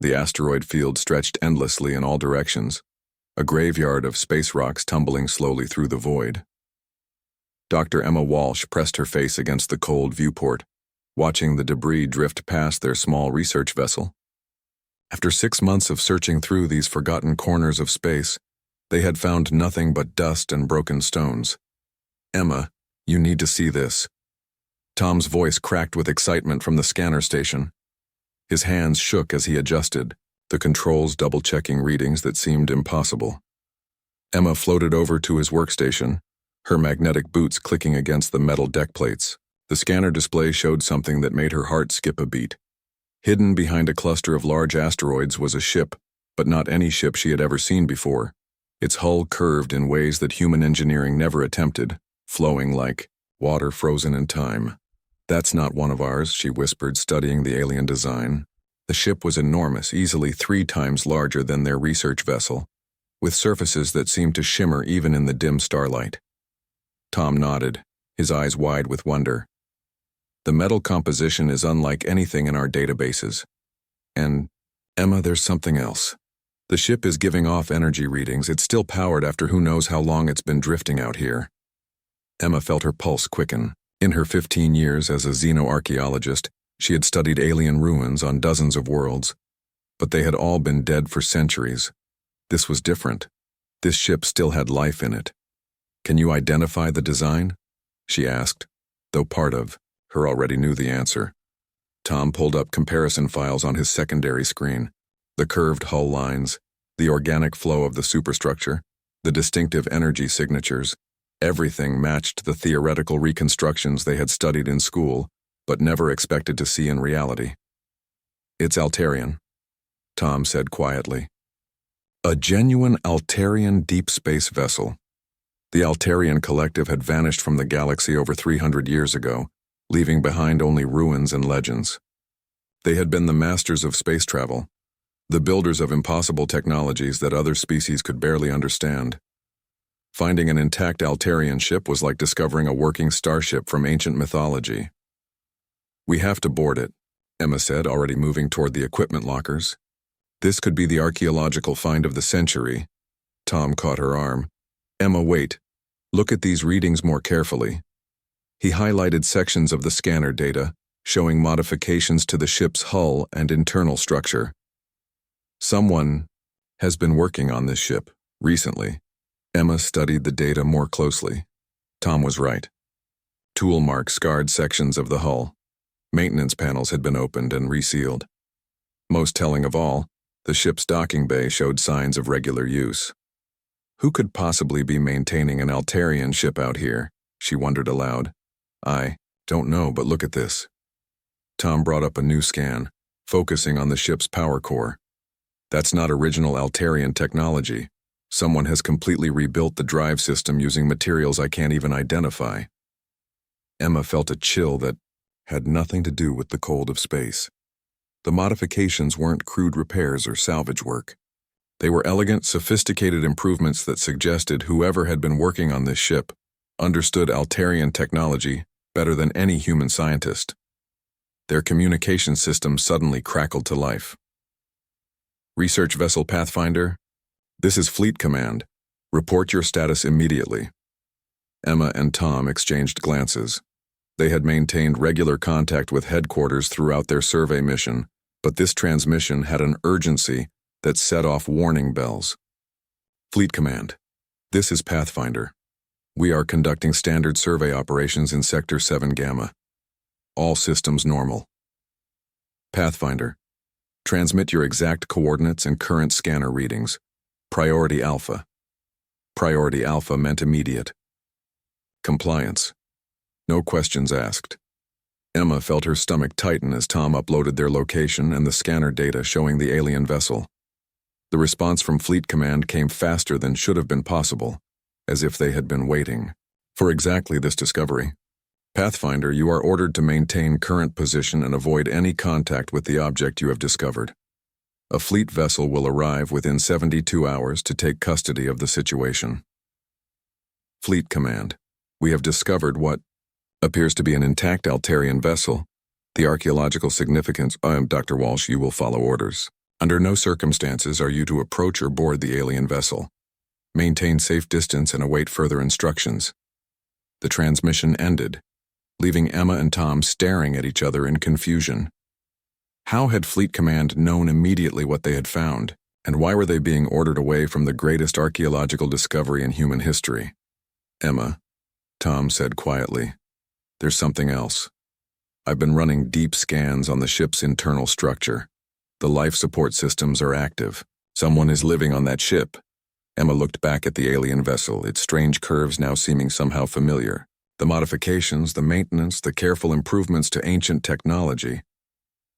The asteroid field stretched endlessly in all directions, a graveyard of space rocks tumbling slowly through the void. Dr. Emma Walsh pressed her face against the cold viewport, watching the debris drift past their small research vessel. After 6 months of searching through these forgotten corners of space, they had found nothing but dust and broken stones. "Emma, you need to see this." Tom's voice cracked with excitement from the scanner station. His hands shook as he adjusted, the controls double-checking readings that seemed impossible. Emma floated over to his workstation, her magnetic boots clicking against the metal deck plates. The scanner display showed something that made her heart skip a beat. Hidden behind a cluster of large asteroids was a ship, but not any ship she had ever seen before. Its hull curved in ways that human engineering never attempted, flowing like water frozen in time. "That's not one of ours," she whispered, studying the alien design. The ship was enormous, easily 3 times larger than their research vessel, with surfaces that seemed to shimmer even in the dim starlight. Tom nodded, his eyes wide with wonder. "The metal composition is unlike anything in our databases. And, Emma, there's something else. The ship is giving off energy readings. It's still powered after who knows how long it's been drifting out here." Emma felt her pulse quicken. In her 15 years as a xenoarchaeologist, she had studied alien ruins on dozens of worlds, but they had all been dead for centuries. This was different. This ship still had life in it. "Can you identify the design?" she asked, though part of her already knew the answer. Tom pulled up comparison files on his secondary screen. The curved hull lines, the organic flow of the superstructure, the distinctive energy signatures, everything matched the theoretical reconstructions they had studied in school, but never expected to see in reality. "It's Altarian," Tom said quietly. A genuine Altarian deep space vessel. The Altarian collective had vanished from the galaxy over 300 years ago, leaving behind only ruins and legends. They had been the masters of space travel, the builders of impossible technologies that other species could barely understand. Finding an intact Altarian ship was like discovering a working starship from ancient mythology. "We have to board it," Emma said, already moving toward the equipment lockers. "This could be the archaeological find of the century." Tom caught her arm. "Emma, wait. Look at these readings more carefully." He highlighted sections of the scanner data, showing modifications to the ship's hull and internal structure. "Someone has been working on this ship recently." Emma studied the data more closely. Tom was right. Tool marks scarred sections of the hull. Maintenance panels had been opened and resealed. Most telling of all, the ship's docking bay showed signs of regular use. Who could possibly be maintaining an Altarian ship out here? She wondered aloud. "I don't know, but look at this." Tom brought up a new scan, focusing on the ship's power core. "That's not original Altarian technology. Someone has completely rebuilt the drive system using materials I can't even identify." Emma felt a chill that had nothing to do with the cold of space. The modifications weren't crude repairs or salvage work. They were elegant, sophisticated improvements that suggested whoever had been working on this ship understood Altarian technology better than any human scientist. Their communication system suddenly crackled to life. "Research Vessel Pathfinder, this is Fleet Command. Report your status immediately." Emma and Tom exchanged glances. They had maintained regular contact with headquarters throughout their survey mission, but this transmission had an urgency that set off warning bells. "Fleet Command, this is Pathfinder. We are conducting standard survey operations in Sector 7 Gamma. All systems normal." "Pathfinder, transmit your exact coordinates and current scanner readings. Priority Alpha." Priority Alpha meant immediate. Compliance. No questions asked. Emma felt her stomach tighten as Tom uploaded their location and the scanner data showing the alien vessel. The response from Fleet Command came faster than should have been possible, as if they had been waiting for exactly this discovery. "Pathfinder, you are ordered to maintain current position and avoid any contact with the object you have discovered. A fleet vessel will arrive within 72 hours to take custody of the situation." Fleet Command, we have discovered what appears to be an intact Altarian vessel. The archaeological significance, Dr. Walsh, you will follow orders. Under no circumstances are you to approach or board the alien vessel. Maintain safe distance and await further instructions. The transmission ended, leaving Emma and Tom staring at each other in confusion. How had Fleet Command known immediately what they had found, and why were they being ordered away from the greatest archaeological discovery in human history? Emma, Tom said quietly, there's something else. I've been running deep scans on the ship's internal structure. The life support systems are active. Someone is living on that ship. Emma looked back at the alien vessel, its strange curves now seeming somehow familiar. The modifications, the maintenance, the careful improvements to ancient technology.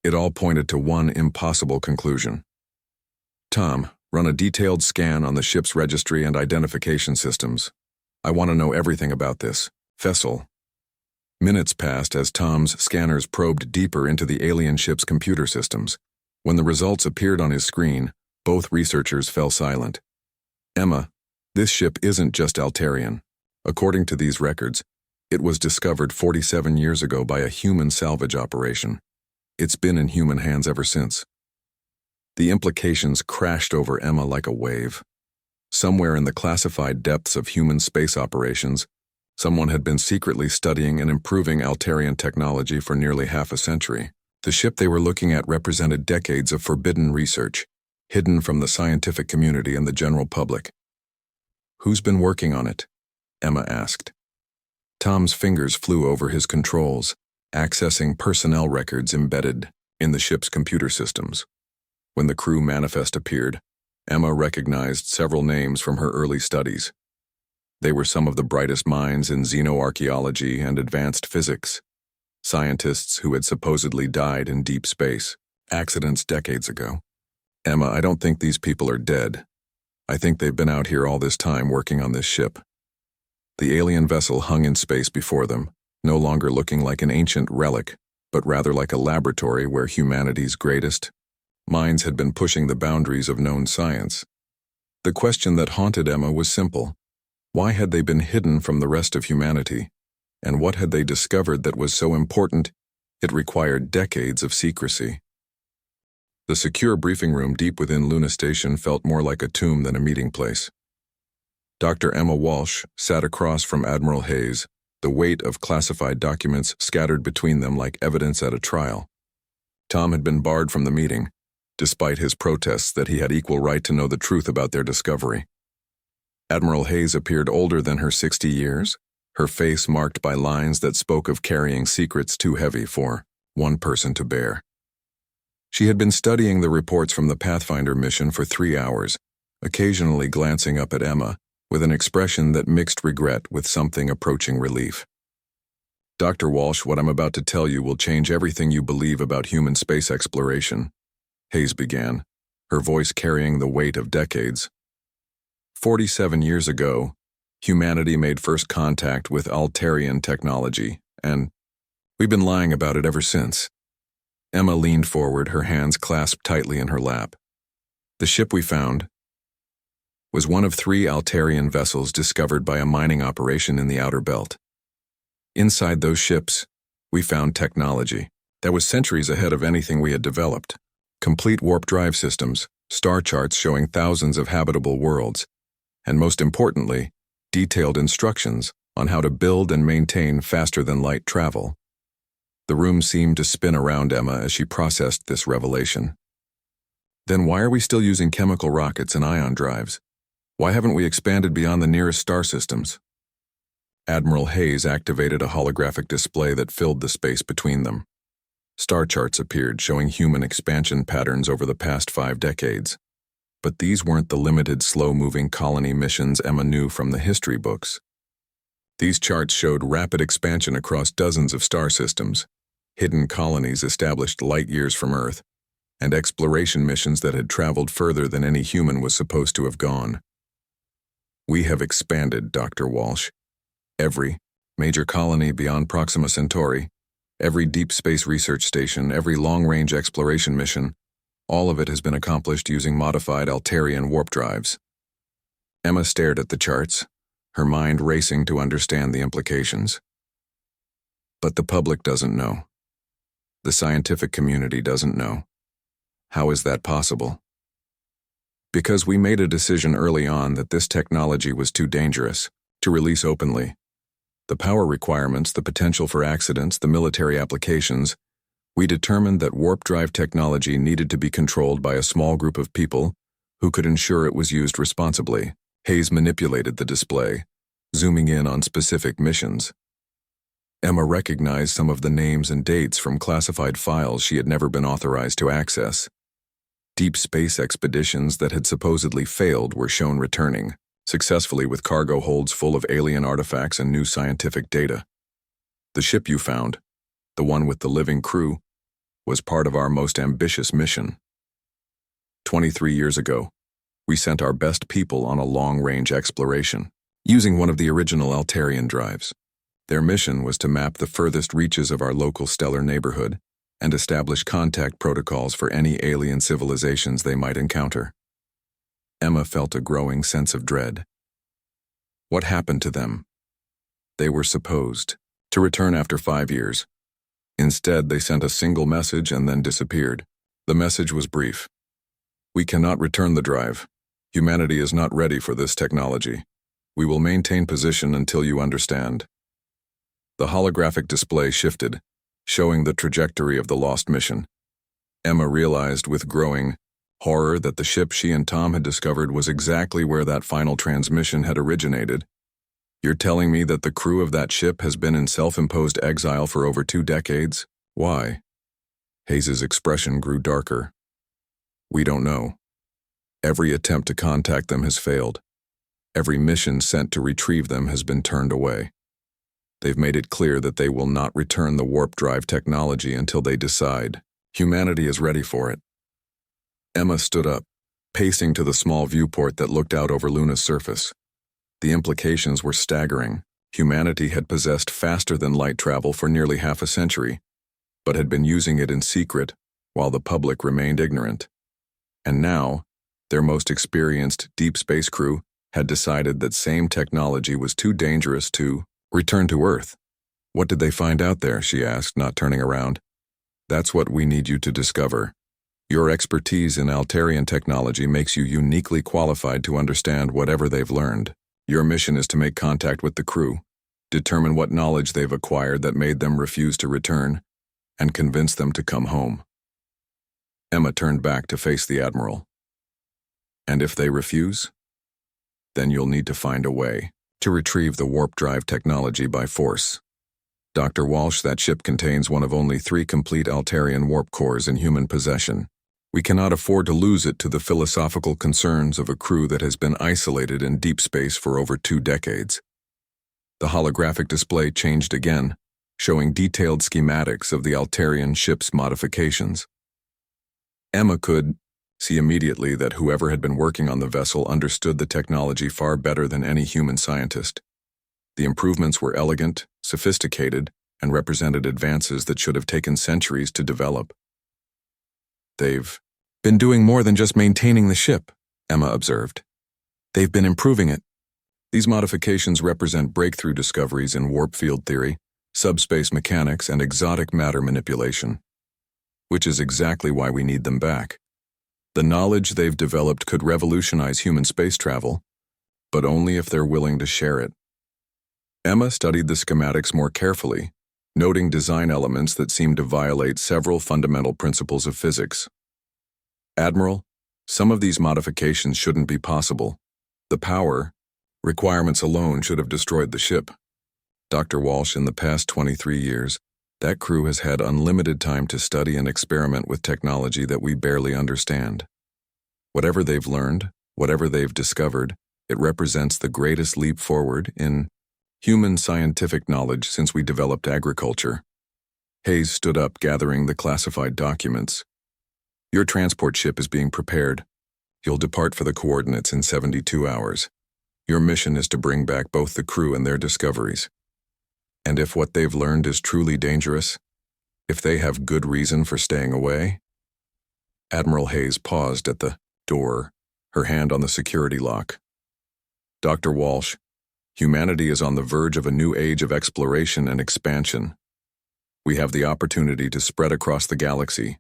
It all pointed to one impossible conclusion. Tom, run a detailed scan on the ship's registry and identification systems. I want to know everything about this vessel. Minutes passed as Tom's scanners probed deeper into the alien ship's computer systems. When the results appeared on his screen, both researchers fell silent. Emma, this ship isn't just Altarian. According to these records, it was discovered 47 years ago by a human salvage operation. It's been in human hands ever since. The implications crashed over Emma like a wave. Somewhere in the classified depths of human space operations, someone had been secretly studying and improving Altarian technology for nearly half a century. The ship they were looking at represented decades of forbidden research, hidden from the scientific community and the general public. Who's been working on it? Emma asked. Tom's fingers flew over his controls, accessing personnel records embedded in the ship's computer systems. When the crew manifest appeared, Emma recognized several names from her early studies. They were some of the brightest minds in xenoarchaeology and advanced physics. Scientists who had supposedly died in deep space, accidents decades ago. Emma, I don't think these people are dead. I think they've been out here all this time working on this ship. The alien vessel hung in space before them, no longer looking like an ancient relic, but rather like a laboratory where humanity's greatest minds had been pushing the boundaries of known science. The question that haunted Emma was simple. Why had they been hidden from the rest of humanity? And what had they discovered that was so important it required decades of secrecy? The secure briefing room deep within Luna Station felt more like a tomb than a meeting place. Dr. Emma Walsh sat across from Admiral Hayes, the weight of classified documents scattered between them like evidence at a trial. Tom had been barred from the meeting, despite his protests that he had equal right to know the truth about their discovery. Admiral Hayes appeared older than her 60 years, her face marked by lines that spoke of carrying secrets too heavy for one person to bear. She had been studying the reports from the Pathfinder mission for 3 hours, occasionally glancing up at Emma with an expression that mixed regret with something approaching relief. Dr. Walsh, what I'm about to tell you will change everything you believe about human space exploration, Hayes began, her voice carrying the weight of decades. 47 years ago, humanity made first contact with Altarian technology, and we've been lying about it ever since. Emma leaned forward, her hands clasped tightly in her lap. The ship we found was one of 3 Altarian vessels discovered by a mining operation in the outer belt. Inside those ships, we found technology that was centuries ahead of anything we had developed. Complete warp drive systems, star charts showing thousands of habitable worlds, and most importantly, detailed instructions on how to build and maintain faster-than-light travel. The room seemed to spin around Emma as she processed this revelation. Then why are we still using chemical rockets and ion drives? Why haven't we expanded beyond the nearest star systems? Admiral Hayes activated a holographic display that filled the space between them. Star charts appeared showing human expansion patterns over the past 5 decades. But these weren't the limited, slow-moving colony missions Emma knew from the history books. These charts showed rapid expansion across dozens of star systems, hidden colonies established light years from Earth, and exploration missions that had traveled further than any human was supposed to have gone. We have expanded, Dr. Walsh. Every major colony beyond Proxima Centauri, every deep space research station, every long-range exploration mission, all of it has been accomplished using modified Altarian warp drives. Emma stared at the charts, her mind racing to understand the implications. But the public doesn't know. The scientific community doesn't know. How is that possible? Because we made a decision early on that this technology was too dangerous to release openly. The power requirements, the potential for accidents, the military applications, we determined that warp drive technology needed to be controlled by a small group of people who could ensure it was used responsibly. Hayes manipulated the display, zooming in on specific missions. Emma recognized some of the names and dates from classified files she had never been authorized to access. Deep space expeditions that had supposedly failed were shown returning, successfully with cargo holds full of alien artifacts and new scientific data. The ship you found, the one with the living crew, was part of our most ambitious mission. 23 years ago, we sent our best people on a long-range exploration, using one of the original Altarian drives. Their mission was to map the furthest reaches of our local stellar neighborhood and establish contact protocols for any alien civilizations they might encounter. Emma felt a growing sense of dread. What happened to them? They were supposed to return after 5 years. Instead, they sent a single message and then disappeared. The message was brief. We cannot return the drive. Humanity is not ready for this technology. We will maintain position until you understand. The holographic display shifted, showing the trajectory of the lost mission. Emma realized with growing horror that the ship she and Tom had discovered was exactly where that final transmission had originated. You're telling me that the crew of that ship has been in self-imposed exile for over 2 decades? Why? Hayes's expression grew darker. We don't know. Every attempt to contact them has failed. Every mission sent to retrieve them has been turned away. They've made it clear that they will not return the warp drive technology until they decide humanity is ready for it. Emma stood up, pacing to the small viewport that looked out over Luna's surface. The implications were staggering. Humanity had possessed faster-than-light travel for nearly half a century, but had been using it in secret while the public remained ignorant. And now, their most experienced deep space crew had decided that same technology was too dangerous to return to Earth. What did they find out there? She asked, not turning around. That's what we need you to discover. Your expertise in Altarian technology makes you uniquely qualified to understand whatever they've learned. Your mission is to make contact with the crew, determine what knowledge they've acquired that made them refuse to return, and convince them to come home. Emma turned back to face the Admiral. And if they refuse? Then you'll need to find a way to retrieve the warp drive technology by force. Dr. Walsh, that ship contains one of only 3 complete Altarian warp cores in human possession. We cannot afford to lose it to the philosophical concerns of a crew that has been isolated in deep space for over 2 decades. The holographic display changed again, showing detailed schematics of the Altarian ship's modifications. Emma could see immediately that whoever had been working on the vessel understood the technology far better than any human scientist. The improvements were elegant, sophisticated, and represented advances that should have taken centuries to develop. They've been doing more than just maintaining the ship, Emma observed. They've been improving it. These modifications represent breakthrough discoveries in warp field theory, subspace mechanics, and exotic matter manipulation, which is exactly why we need them back. The knowledge they've developed could revolutionize human space travel, but only if they're willing to share it. Emma studied the schematics more carefully, noting design elements that seemed to violate several fundamental principles of physics. Admiral, some of these modifications shouldn't be possible. The power requirements alone should have destroyed the ship. Dr. Walsh, in the past 23 years, that crew has had unlimited time to study and experiment with technology that we barely understand. Whatever they've learned, whatever they've discovered, it represents the greatest leap forward in human scientific knowledge since we developed agriculture. Hayes stood up, gathering the classified documents. Your transport ship is being prepared. You'll depart for the coordinates in 72 hours. Your mission is to bring back both the crew and their discoveries. And if what they've learned is truly dangerous, if they have good reason for staying away? Admiral Hayes paused at the door, her hand on the security lock. Dr. Walsh, humanity is on the verge of a new age of exploration and expansion. We have the opportunity to spread across the galaxy,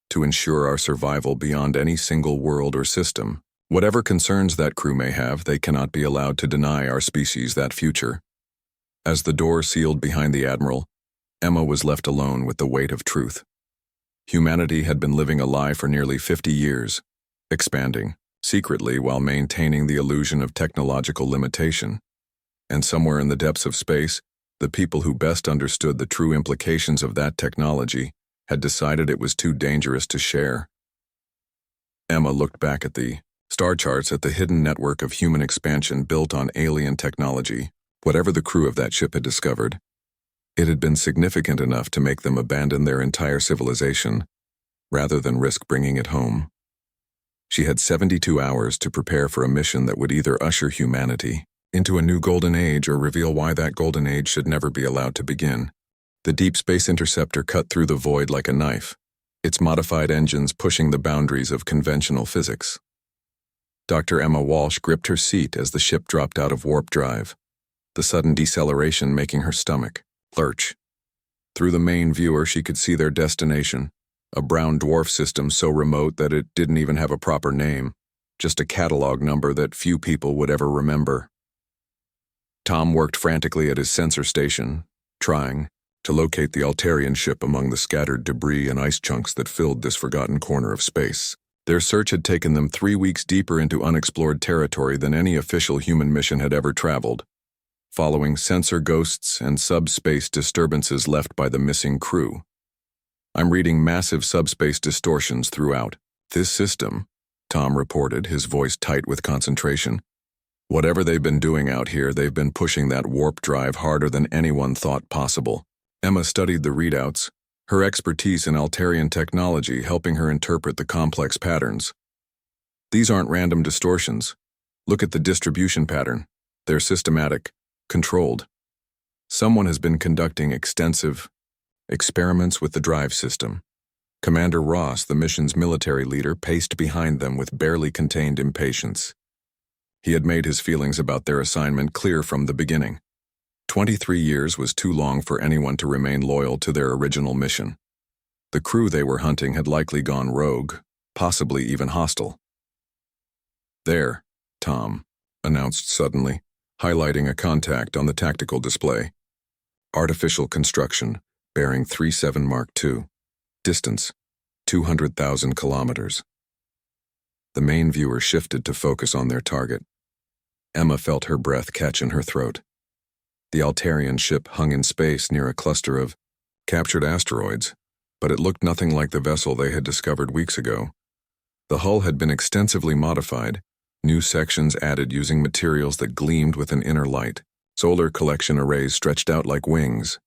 to ensure our survival beyond any single world or system. Whatever concerns that crew may have, they cannot be allowed to deny our species that future. As the door sealed behind the Admiral, Emma was left alone with the weight of truth. Humanity had been living a lie for nearly 50 years, expanding, secretly while maintaining the illusion of technological limitation. And somewhere in the depths of space, the people who best understood the true implications of that technology had decided it was too dangerous to share. Emma looked back at the star charts at the hidden network of human expansion built on alien technology. Whatever the crew of that ship had discovered, it had been significant enough to make them abandon their entire civilization, rather than risk bringing it home. She had 72 hours to prepare for a mission that would either usher humanity into a new golden age or reveal why that golden age should never be allowed to begin. The Deep Space Interceptor cut through the void like a knife, its modified engines pushing the boundaries of conventional physics. Dr. Emma Walsh gripped her seat as the ship dropped out of warp drive, the sudden deceleration making her stomach lurch. Through the main viewer, she could see their destination, a brown dwarf system so remote that it didn't even have a proper name, just a catalog number that few people would ever remember. Tom worked frantically at his sensor station, trying to locate the Altarian ship among the scattered debris and ice chunks that filled this forgotten corner of space. Their search had taken them 3 weeks deeper into unexplored territory than any official human mission had ever traveled, following sensor ghosts and subspace disturbances left by the missing crew. I'm reading massive subspace distortions throughout this system, Tom reported, his voice tight with concentration. Whatever they've been doing out here, they've been pushing that warp drive harder than anyone thought possible. Emma studied the readouts, her expertise in Altarian technology helping her interpret the complex patterns. These aren't random distortions. Look at the distribution pattern. They're systematic, controlled. Someone has been conducting extensive experiments with the drive system. Commander Ross, the mission's military leader, paced behind them with barely contained impatience. He had made his feelings about their assignment clear from the beginning. 23 years was too long for anyone to remain loyal to their original mission. The crew they were hunting had likely gone rogue, possibly even hostile. "There," Tom announced suddenly, highlighting a contact on the tactical display. "Artificial construction, bearing 37 Mark II. Distance, 200,000 kilometers." The main viewer shifted to focus on their target. Emma felt her breath catch in her throat. The Altarian ship hung in space near a cluster of captured asteroids, but it looked nothing like the vessel they had discovered weeks ago. The hull had been extensively modified, new sections added using materials that gleamed with an inner light. Solar collection arrays stretched out like wings,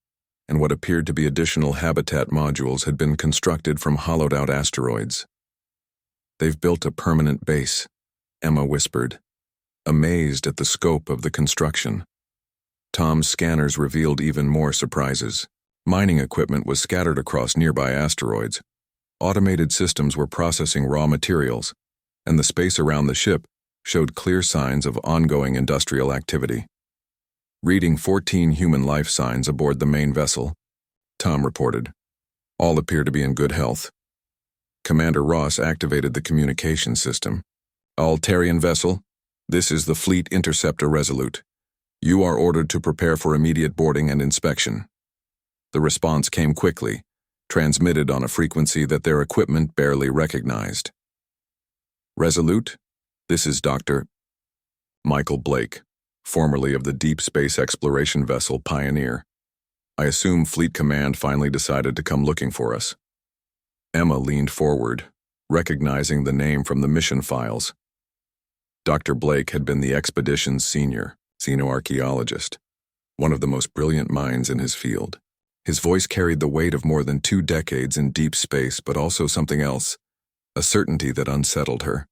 and what appeared to be additional habitat modules had been constructed from hollowed-out asteroids. "They've built a permanent base," Emma whispered, amazed at the scope of the construction. Tom's scanners revealed even more surprises. Mining equipment was scattered across nearby asteroids. Automated systems were processing raw materials, and the space around the ship showed clear signs of ongoing industrial activity. Reading 14 human life signs aboard the main vessel, Tom reported. All appear to be in good health. Commander Ross activated the communication system. "Altarian vessel, this is the Fleet Interceptor Resolute. You are ordered to prepare for immediate boarding and inspection." The response came quickly, transmitted on a frequency that their equipment barely recognized. "Resolute, this is Dr. Michael Blake, formerly of the deep space exploration vessel Pioneer. I assume Fleet Command finally decided to come looking for us." Emma leaned forward, recognizing the name from the mission files. Dr. Blake had been the expedition's senior xenoarchaeologist, one of the most brilliant minds in his field. His voice carried the weight of more than 2 decades in deep space, but also something else, a certainty that unsettled her.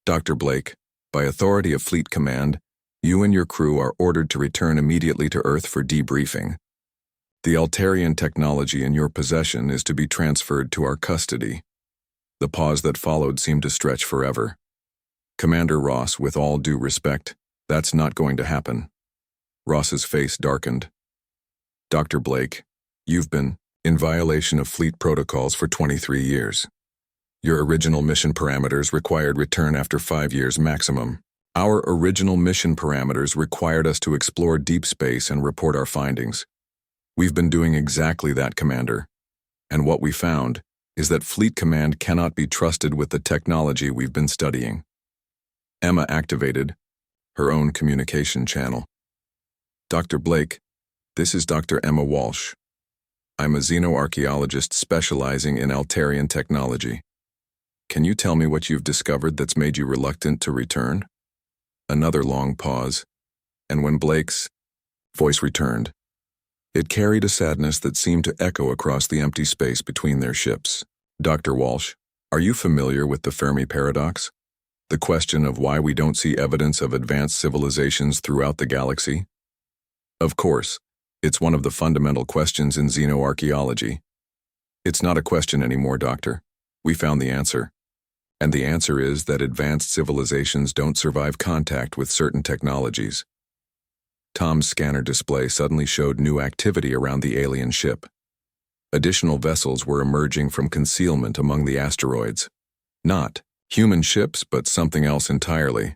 "Dr. Blake, by authority of Fleet Command, you and your crew are ordered to return immediately to Earth for debriefing. The Altarian technology in your possession is to be transferred to our custody." The pause that followed seemed to stretch forever. "Commander Ross, with all due respect, that's not going to happen." Ross's face darkened. "Dr. Blake, you've been in violation of fleet protocols for 23 years. Your original mission parameters required return after 5 years maximum. Our original mission parameters required us to explore deep space and report our findings. We've been doing exactly that, Commander. And what we found is that Fleet Command cannot be trusted with the technology we've been studying. Emma activated her own communication channel. Dr. Blake, this is Dr. Emma Walsh. I'm a xenoarchaeologist specializing in Altarian technology. Can you tell me what you've discovered that's made you reluctant to return? Another long pause, and when Blake's voice returned, it carried a sadness that seemed to echo across the empty space between their ships. Dr. Walsh, are you familiar with the Fermi paradox? The question of why we don't see evidence of advanced civilizations throughout the galaxy? Of course, it's one of the fundamental questions in xenoarchaeology. It's not a question anymore, Doctor. We found the answer. And the answer is that advanced civilizations don't survive contact with certain technologies. Tom's scanner display suddenly showed new activity around the alien ship. Additional vessels were emerging from concealment among the asteroids. Not human ships, but something else entirely.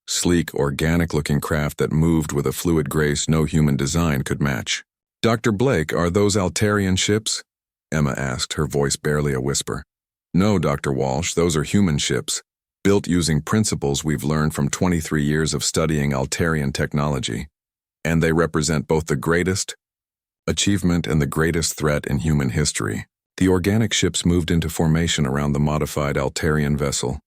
Sleek, organic-looking craft that moved with a fluid grace no human design could match. Dr. Blake, are those Altarian ships? Emma asked, her voice barely a whisper. No, Dr. Walsh, those are human ships, built using principles we've learned from 23 years of studying Altarian technology. And they represent both the greatest achievement and the greatest threat in human history. The organic ships moved into formation around the modified Altarian vessel,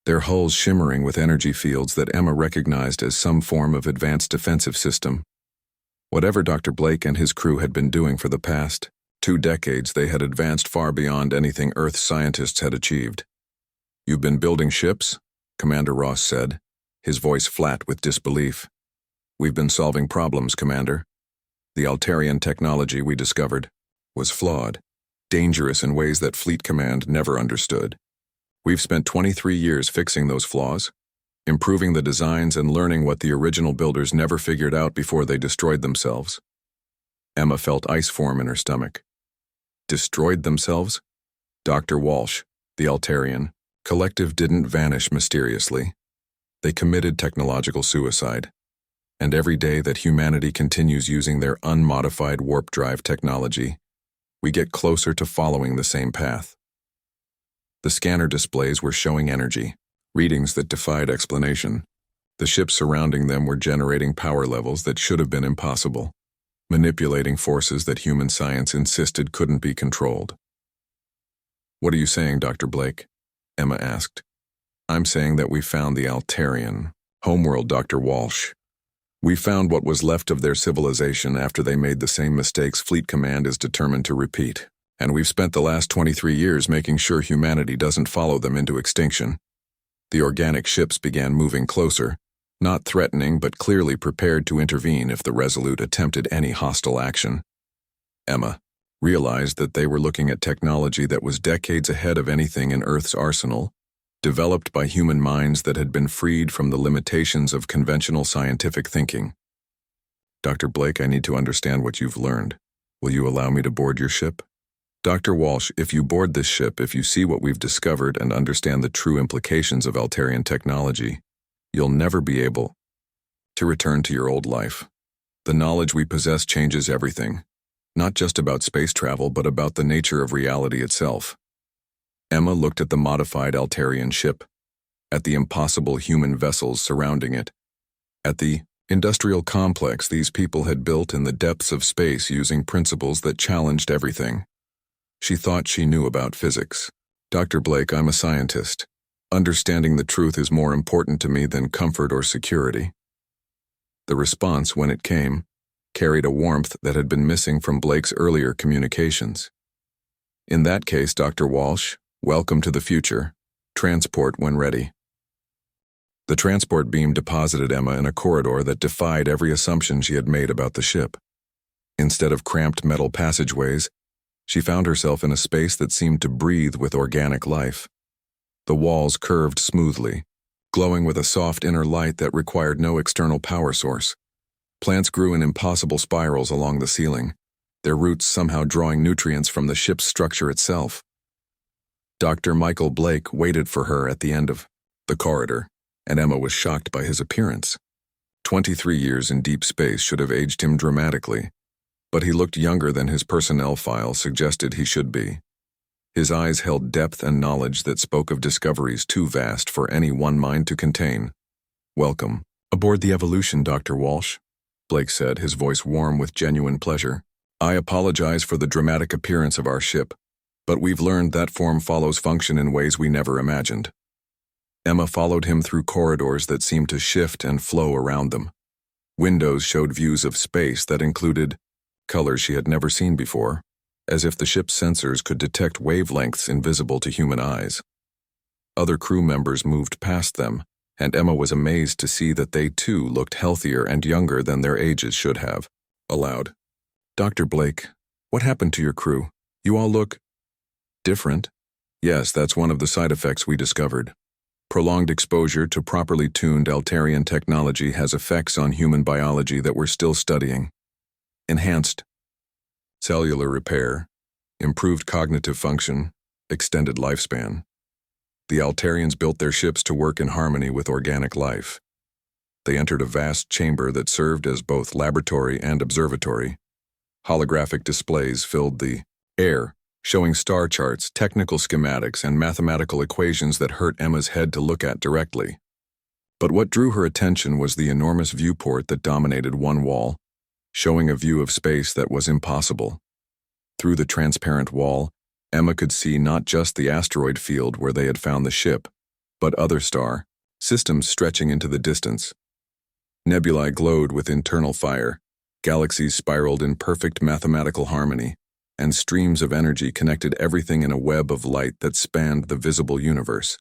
their hulls shimmering with energy fields that Emma recognized as some form of advanced defensive system. Whatever Dr. Blake and his crew had been doing for the past 2 decades, they had advanced far beyond anything Earth scientists had achieved. You've been building ships? Commander Ross said, his voice flat with disbelief. We've been solving problems, Commander. The Altarian technology we discovered was flawed, dangerous in ways that Fleet Command never understood. We've spent 23 years fixing those flaws, improving the designs and learning what the original builders never figured out before they destroyed themselves. Emma felt ice form in her stomach. Destroyed themselves? Dr. Walsh, the Altarian collective didn't vanish mysteriously. They committed technological suicide. And every day that humanity continues using their unmodified warp drive technology, we get closer to following the same path. The scanner displays were showing energy, readings that defied explanation. The ships surrounding them were generating power levels that should have been impossible, manipulating forces that human science insisted couldn't be controlled. What are you saying, Dr. Blake? Emma asked. I'm saying that we found the Altarian homeworld, Dr. Walsh. We found what was left of their civilization after they made the same mistakes Fleet Command is determined to repeat. And we've spent the last 23 years making sure humanity doesn't follow them into extinction. The organic ships began moving closer, not threatening but clearly prepared to intervene if the Resolute attempted any hostile action. Emma realized that they were looking at technology that was decades ahead of anything in Earth's arsenal, developed by human minds that had been freed from the limitations of conventional scientific thinking. Dr. Blake, I need to understand what you've learned. Will you allow me to board your ship? Dr. Walsh, if you board this ship, if you see what we've discovered and understand the true implications of Altarian technology, you'll never be able to return to your old life. The knowledge we possess changes everything, not just about space travel, but about the nature of reality itself. Emma looked at the modified Altarian ship, at the impossible human vessels surrounding it, at the industrial complex these people had built in the depths of space using principles that challenged everything. She thought she knew about physics. Dr. Blake, I'm a scientist. Understanding the truth is more important to me than comfort or security. The response, when it came, carried a warmth that had been missing from Blake's earlier communications. In that case, Dr. Walsh, welcome to the future. Transport when ready. The transport beam deposited Emma in a corridor that defied every assumption she had made about the ship. Instead of cramped metal passageways, she found herself in a space that seemed to breathe with organic life. The walls curved smoothly, glowing with a soft inner light that required no external power source. Plants grew in impossible spirals along the ceiling, their roots somehow drawing nutrients from the ship's structure itself. Dr. Michael Blake waited for her at the end of the corridor, and Emma was shocked by his appearance. 23 years in deep space should have aged him dramatically, but he looked younger than his personnel file suggested he should be. His eyes held depth and knowledge that spoke of discoveries too vast for any one mind to contain. "Welcome aboard the Evolution, Dr. Walsh," Blake said, his voice warm with genuine pleasure. "I apologize for the dramatic appearance of our ship, but we've learned that form follows function in ways we never imagined." Emma followed him through corridors that seemed to shift and flow around them. Windows showed views of space that included colors she had never seen before, as if the ship's sensors could detect wavelengths invisible to human eyes. Other crew members moved past them, and Emma was amazed to see that they too looked healthier and younger than their ages should have. Aloud, "Dr. Blake, what happened to your crew? You all look different." "Yes, that's one of the side effects we discovered. Prolonged exposure to properly tuned Altarian technology has effects on human biology that we're still studying. Enhanced cellular repair, improved cognitive function, extended lifespan. The Altarians built their ships to work in harmony with organic life. They entered a vast chamber that served as both laboratory and observatory. Holographic displays filled the air, showing star charts, technical schematics, and mathematical equations that hurt Emma's head to look at directly. But what drew her attention was the enormous viewport that dominated one wall, showing a view of space that was impossible. Through the transparent wall, Emma could see not just the asteroid field where they had found the ship, but other star systems stretching into the distance. Nebulae glowed with internal fire, galaxies spiraled in perfect mathematical harmony, and streams of energy connected everything in a web of light that spanned the visible universe.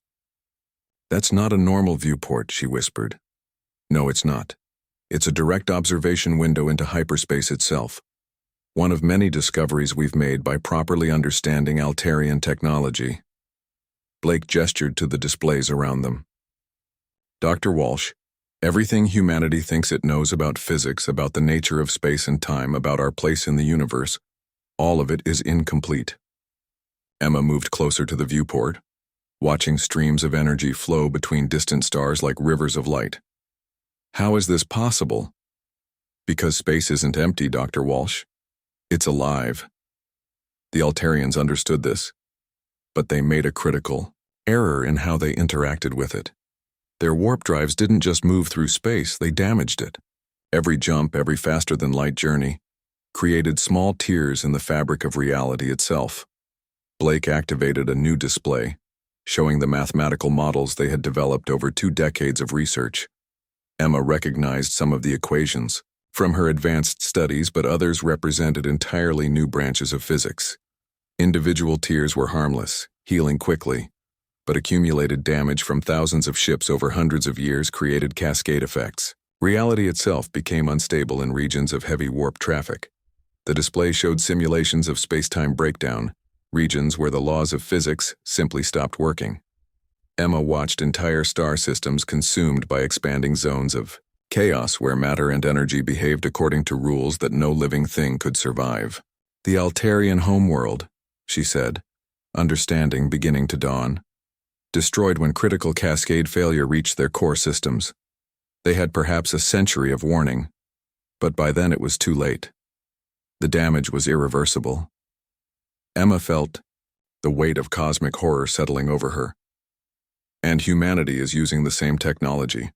"That's not a normal viewport," she whispered. "No, it's not. It's a direct observation window into hyperspace itself. One of many discoveries we've made by properly understanding Altarian technology." Blake gestured to the displays around them. "Dr. Walsh, everything humanity thinks it knows about physics, about the nature of space and time, about our place in the universe, all of it is incomplete." Emma moved closer to the viewport, watching streams of energy flow between distant stars like rivers of light. "How is this possible?" "Because space isn't empty, Dr. Walsh. It's alive." The Altarians understood this, but they made a critical error in how they interacted with it. Their warp drives didn't just move through space, they damaged it. Every jump, every faster-than-light journey, created small tears in the fabric of reality itself. Blake activated a new display, showing the mathematical models they had developed over 2 decades of research. Emma recognized some of the equations from her advanced studies, but others represented entirely new branches of physics. Individual tears were harmless, healing quickly, but accumulated damage from thousands of ships over hundreds of years created cascade effects. Reality itself became unstable in regions of heavy warp traffic. The display showed simulations of space-time breakdown, regions where the laws of physics simply stopped working. Emma watched entire star systems consumed by expanding zones of chaos where matter and energy behaved according to rules that no living thing could survive. "The Altarian homeworld," she said, understanding beginning to dawn. "Destroyed when critical cascade failure reached their core systems. They had perhaps a century of warning, but by then it was too late. The damage was irreversible." Emma felt the weight of cosmic horror settling over her. And humanity is using the same technology.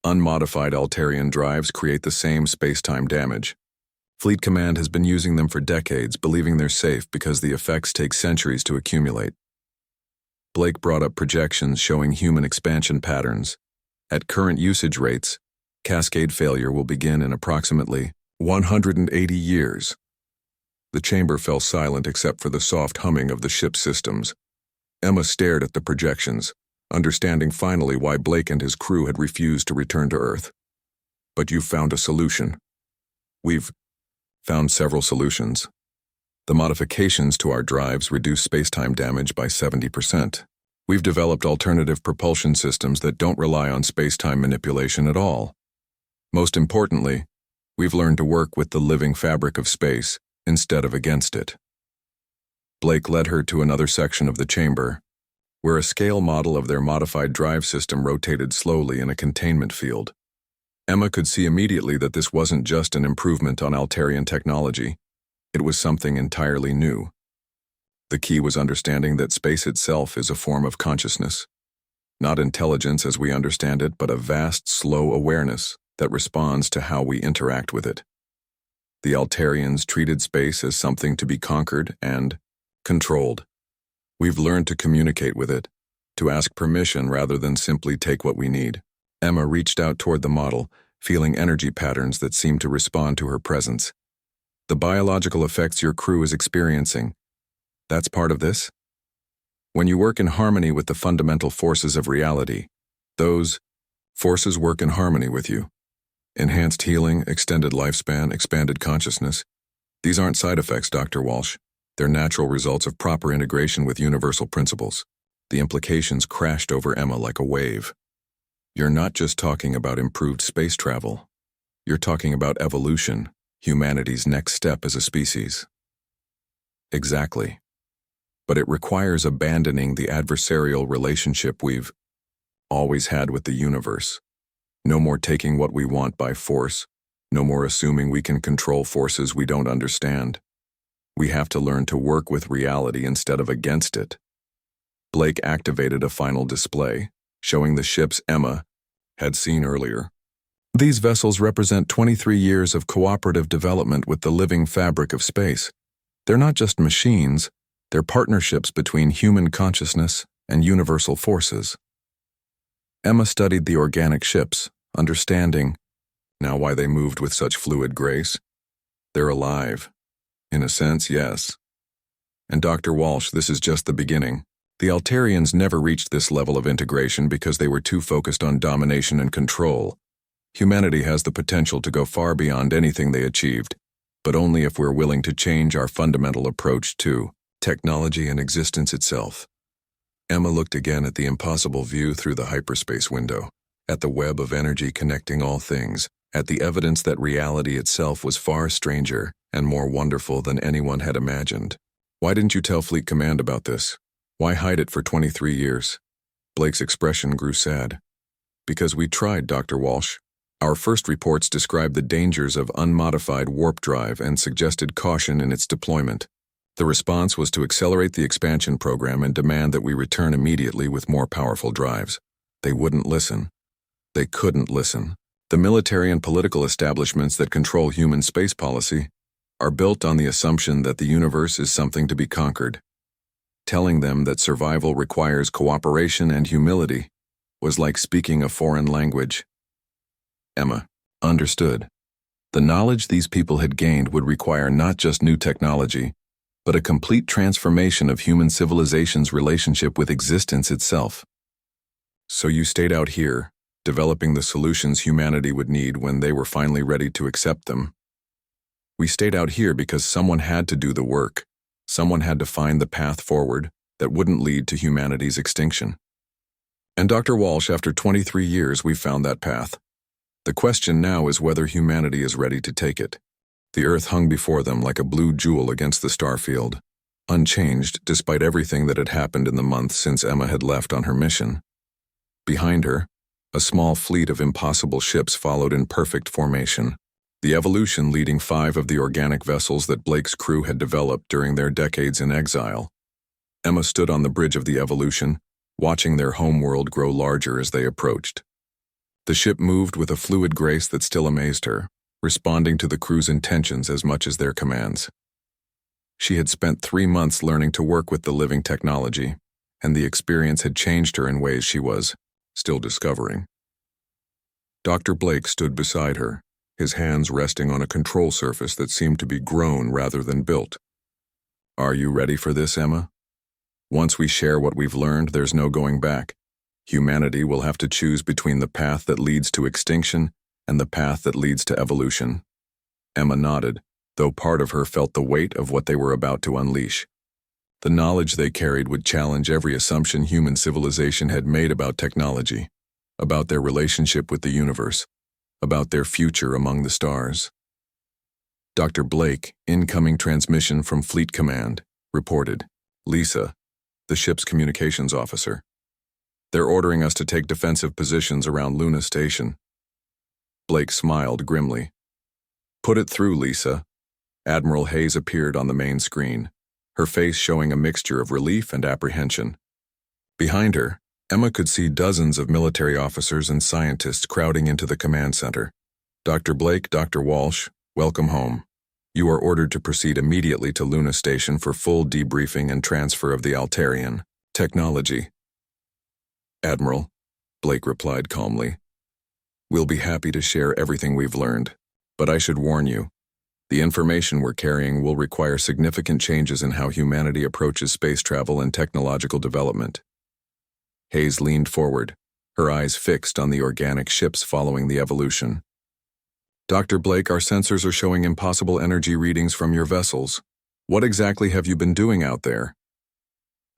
Unmodified Altarian drives create the same space-time damage. Fleet Command has been using them for decades, believing they're safe because the effects take centuries to accumulate. Blake brought up projections showing human expansion patterns. At current usage rates, cascade failure will begin in approximately 180 years. The chamber fell silent except for the soft humming of the ship's systems. Emma stared at the projections, understanding finally why Blake and his crew had refused to return to Earth. "But you've found a solution." "We've found several solutions. The modifications to our drives reduce space-time damage by 70%. We've developed alternative propulsion systems that don't rely on space-time manipulation at all. Most importantly, we've learned to work with the living fabric of space instead of against it. Blake led her to another section of the chamber, where a scale model of their modified drive system rotated slowly in a containment field. Emma could see immediately that this wasn't just an improvement on Altarian technology, it was something entirely new. The key was understanding that space itself is a form of consciousness. Not intelligence as we understand it, but a vast, slow awareness that responds to how we interact with it. The Altarians treated space as something to be conquered and controlled. We've learned to communicate with it, to ask permission rather than simply take what we need. Emma reached out toward the model, feeling energy patterns that seemed to respond to her presence. The biological effects your crew is experiencing, that's part of this? When you work in harmony with the fundamental forces of reality, those forces work in harmony with you. Enhanced healing, extended lifespan, expanded consciousness. These aren't side effects, Dr. Walsh. They're natural results of proper integration with universal principles. The implications crashed over Emma like a wave. You're not just talking about improved space travel. You're talking about evolution, humanity's next step as a species. Exactly. But it requires abandoning the adversarial relationship we've always had with the universe. No more taking what we want by force. No more assuming we can control forces we don't understand. We have to learn to work with reality instead of against it. Blake activated a final display, showing the ships Emma had seen earlier. These vessels represent 23 years of cooperative development with the living fabric of space. They're not just machines, they're partnerships between human consciousness and universal forces. Emma studied the organic ships, understanding now why they moved with such fluid grace. They're alive. In a sense, yes. And Dr. Walsh, this is just the beginning. The Altarians never reached this level of integration because they were too focused on domination and control. Humanity has the potential to go far beyond anything they achieved, but only if we're willing to change our fundamental approach to technology and existence itself. Emma looked again at the impossible view through the hyperspace window, at the web of energy connecting all things, at the evidence that reality itself was far stranger and more wonderful than anyone had imagined. Why didn't you tell Fleet Command about this? Why hide it for 23 years? Blake's expression grew sad. Because we tried, Dr. Walsh. Our first reports described the dangers of unmodified warp drive and suggested caution in its deployment. The response was to accelerate the expansion program and demand that we return immediately with more powerful drives. They wouldn't listen. They couldn't listen. The military and political establishments that control human space policy are built on the assumption that the universe is something to be conquered. Telling them that survival requires cooperation and humility was like speaking a foreign language. Emma understood. The knowledge these people had gained would require not just new technology, but a complete transformation of human civilization's relationship with existence itself. So you stayed out here, developing the solutions humanity would need when they were finally ready to accept them. We stayed out here because someone had to do the work. Someone had to find the path forward that wouldn't lead to humanity's extinction. And Dr. Walsh, after 23 years, we found that path. The question now is whether humanity is ready to take it. The Earth hung before them like a blue jewel against the starfield, unchanged despite everything that had happened in the months since Emma had left on her mission. Behind her, a small fleet of impossible ships followed in perfect formation, the Evolution leading 5 of the organic vessels that Blake's crew had developed during their decades in exile. Emma stood on the bridge of the Evolution, watching their homeworld grow larger as they approached. The ship moved with a fluid grace that still amazed her, responding to the crew's intentions as much as their commands. She had spent 3 months learning to work with the living technology, and the experience had changed her in ways she was still discovering. Dr. Blake stood beside her, his hands resting on a control surface that seemed to be grown rather than built. Are you ready for this, Emma? Once we share what we've learned, there's no going back. Humanity will have to choose between the path that leads to extinction and the path that leads to evolution. Emma nodded, though part of her felt the weight of what they were about to unleash. The knowledge they carried would challenge every assumption human civilization had made about technology, about their relationship with the universe, about their future among the stars. Dr. Blake, incoming transmission from Fleet Command, reported. Lisa, the ship's communications officer. They're ordering us to take defensive positions around Luna Station. Blake smiled grimly. Put it through, Lisa. Admiral Hayes appeared on the main screen, her face showing a mixture of relief and apprehension. Behind her, Emma could see dozens of military officers and scientists crowding into the command center. Dr. Blake, Dr. Walsh, welcome home. You are ordered to proceed immediately to Luna Station for full debriefing and transfer of the Altarian technology. Admiral, Blake replied calmly. We'll be happy to share everything we've learned, but I should warn you, the information we're carrying will require significant changes in how humanity approaches space travel and technological development. Hayes leaned forward, her eyes fixed on the organic ships following the evolution. Dr. Blake, our sensors are showing impossible energy readings from your vessels. What exactly have you been doing out there?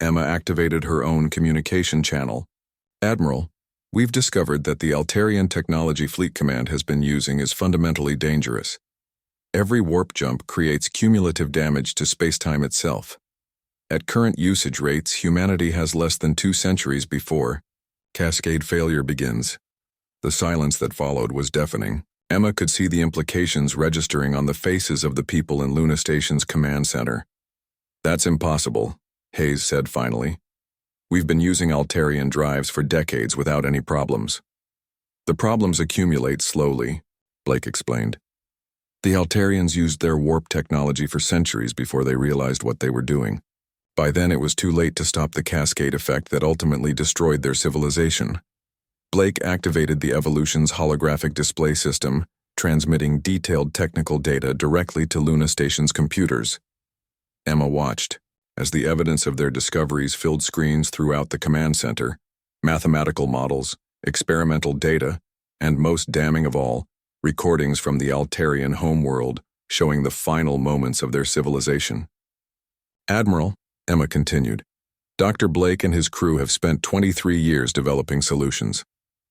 Emma activated her own communication channel. Admiral, we've discovered that the Altarian technology Fleet Command has been using is fundamentally dangerous. Every warp jump creates cumulative damage to space-time itself. At current usage rates, humanity has less than 2 centuries before cascade failure begins. The silence that followed was deafening. Emma could see the implications registering on the faces of the people in Luna Station's command center. That's impossible, Hayes said finally. We've been using Altarian drives for decades without any problems. The problems accumulate slowly, Blake explained. The Altarians used their warp technology for centuries before they realized what they were doing. By then it was too late to stop the cascade effect that ultimately destroyed their civilization. Blake activated the Evolution's holographic display system, transmitting detailed technical data directly to Luna Station's computers. Emma watched, as the evidence of their discoveries filled screens throughout the command center, mathematical models, experimental data, and most damning of all, recordings from the Altarian homeworld showing the final moments of their civilization. Admiral, Emma continued, Dr. Blake and his crew have spent 23 years developing solutions.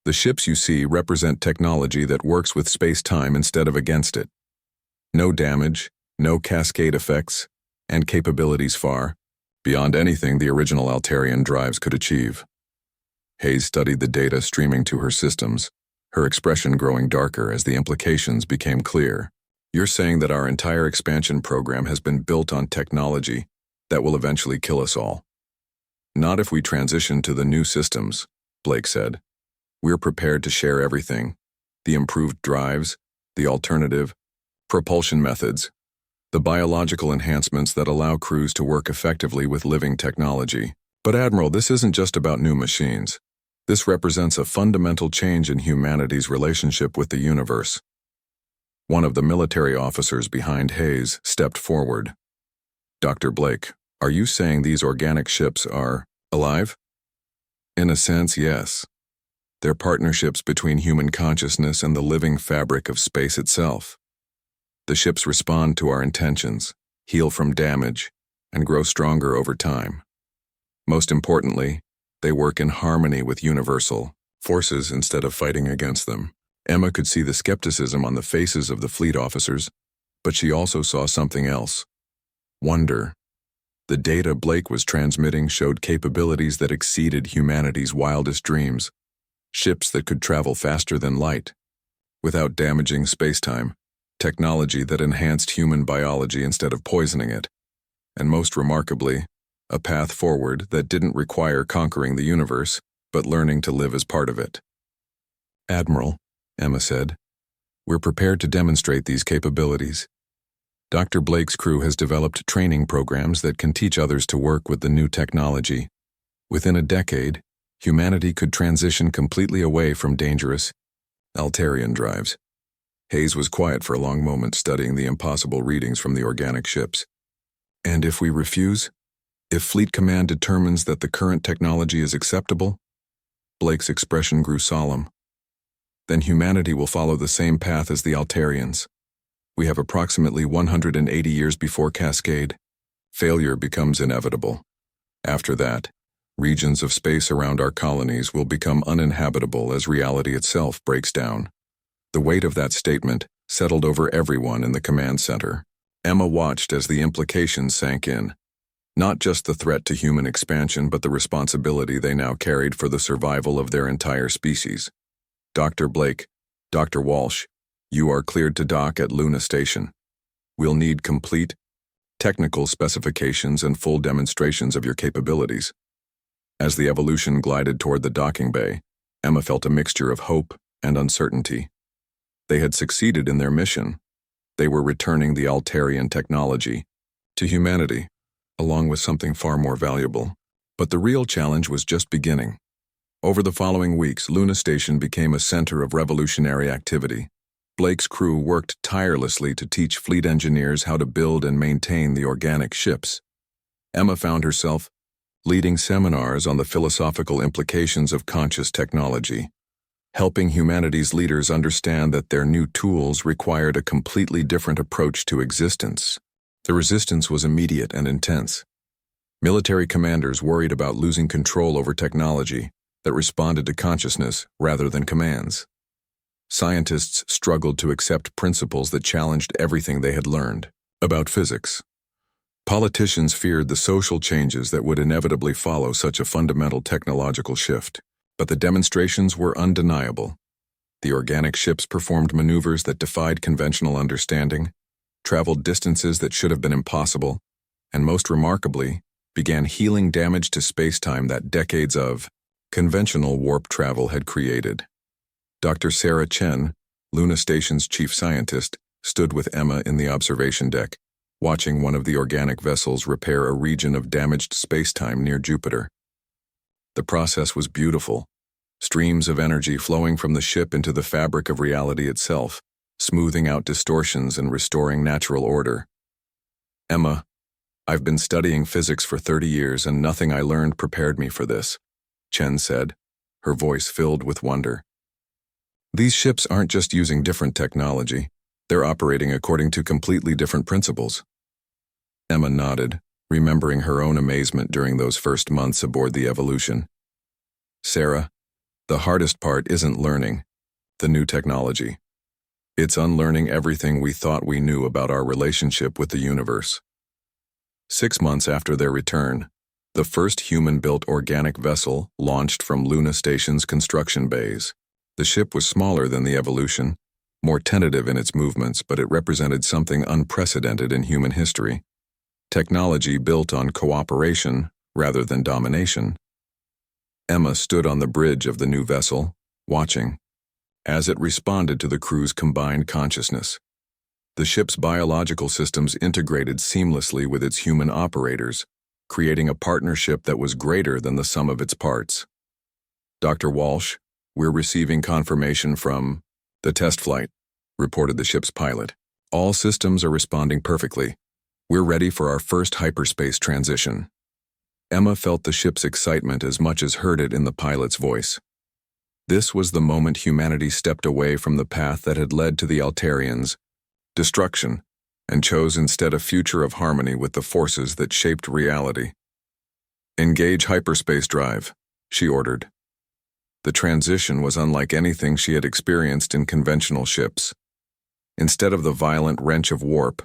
The ships you see represent technology that works with space-time instead of against it. No damage, no cascade effects, and capabilities far beyond anything the original Altarian drives could achieve. Hayes studied the data streaming to her systems, her expression growing darker as the implications became clear. You're saying that our entire expansion program has been built on technology that will eventually kill us all. Not if we transition to the new systems, Blake said. We're prepared to share everything, the improved drives, the alternative propulsion methods, the biological enhancements that allow crews to work effectively with living technology. But Admiral, this isn't just about new machines. This represents a fundamental change in humanity's relationship with the universe. One of the military officers behind Hayes stepped forward. Dr. Blake, are you saying these organic ships are alive? In a sense, yes. They're partnerships between human consciousness and the living fabric of space itself. The ships respond to our intentions, heal from damage, and grow stronger over time. Most importantly, they work in harmony with universal forces instead of fighting against them. Emma could see the skepticism on the faces of the fleet officers, but she also saw something else. Wonder. The data Blake was transmitting showed capabilities that exceeded humanity's wildest dreams. Ships that could travel faster than light, without damaging space-time, technology that enhanced human biology instead of poisoning it, and most remarkably, a path forward that didn't require conquering the universe, but learning to live as part of it. Admiral, Emma said, we're prepared to demonstrate these capabilities. Dr. Blake's crew has developed training programs that can teach others to work with the new technology. Within a decade, humanity could transition completely away from dangerous Altarian drives. Hayes was quiet for a long moment, studying the impossible readings from the organic ships. And if we refuse? If Fleet Command determines that the current technology is acceptable? Blake's expression grew solemn. Then humanity will follow the same path as the Altarians. We have approximately 180 years before Cascade. Failure becomes inevitable. After that, regions of space around our colonies will become uninhabitable as reality itself breaks down. The weight of that statement settled over everyone in the command center. Emma watched as the implications sank in. Not just the threat to human expansion, but the responsibility they now carried for the survival of their entire species. Dr. Blake, Dr. Walsh, you are cleared to dock at Luna Station. We'll need complete, technical specifications and full demonstrations of your capabilities. As the Evolution glided toward the docking bay, Emma felt a mixture of hope and uncertainty. They had succeeded in their mission. They were returning the Altarian technology to humanity, along with something far more valuable. But the real challenge was just beginning. Over the following weeks, Luna Station became a center of revolutionary activity. Blake's crew worked tirelessly to teach fleet engineers how to build and maintain the organic ships. Emma found herself leading seminars on the philosophical implications of conscious technology, helping humanity's leaders understand that their new tools required a completely different approach to existence. The resistance was immediate and intense. Military commanders worried about losing control over technology that responded to consciousness rather than commands. Scientists struggled to accept principles that challenged everything they had learned about physics. Politicians feared the social changes that would inevitably follow such a fundamental technological shift. But the demonstrations were undeniable. The organic ships performed maneuvers that defied conventional understanding, traveled distances that should have been impossible, and most remarkably, began healing damage to space-time that decades of conventional warp travel had created. Dr. Sarah Chen, Luna Station's chief scientist, stood with Emma in the observation deck, watching one of the organic vessels repair a region of damaged space-time near Jupiter. The process was beautiful, streams of energy flowing from the ship into the fabric of reality itself, smoothing out distortions and restoring natural order. Emma, I've been studying physics for 30 years and nothing I learned prepared me for this, Chen said, her voice filled with wonder. These ships aren't just using different technology, they're operating according to completely different principles. Emma nodded, remembering her own amazement during those first months aboard the Evolution. Sarah, the hardest part isn't learning the new technology. It's unlearning everything we thought we knew about our relationship with the universe. 6 months after their return, the first human-built organic vessel launched from Luna Station's construction bays. The ship was smaller than the Evolution, more tentative in its movements, but it represented something unprecedented in human history. Technology built on cooperation rather than domination. Emma stood on the bridge of the new vessel, watching, as it responded to the crew's combined consciousness. The ship's biological systems integrated seamlessly with its human operators, creating a partnership that was greater than the sum of its parts. Dr. Walsh, we're receiving confirmation from the test flight, reported the ship's pilot. All systems are responding perfectly. We're ready for our first hyperspace transition. Emma felt the ship's excitement as much as heard it in the pilot's voice. This was the moment humanity stepped away from the path that had led to the Altarians' destruction and chose instead a future of harmony with the forces that shaped reality. Engage hyperspace drive, she ordered. The transition was unlike anything she had experienced in conventional ships. Instead of the violent wrench of warp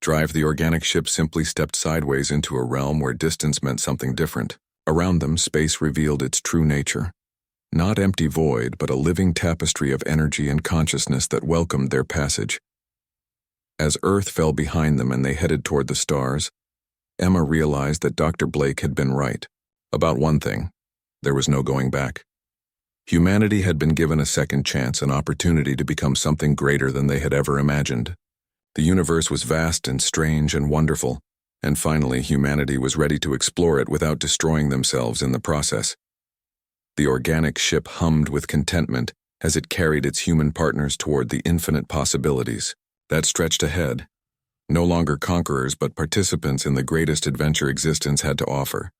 drive, the organic ship simply stepped sideways into a realm where distance meant something different. Around them, space revealed its true nature. Not empty void, but a living tapestry of energy and consciousness that welcomed their passage. As Earth fell behind them and they headed toward the stars, Emma realized that Dr. Blake had been right. About one thing, there was no going back. Humanity had been given a second chance, an opportunity to become something greater than they had ever imagined. The universe was vast and strange and wonderful, and finally humanity was ready to explore it without destroying themselves in the process. The organic ship hummed with contentment as it carried its human partners toward the infinite possibilities that stretched ahead, no longer conquerors but participants in the greatest adventure existence had to offer.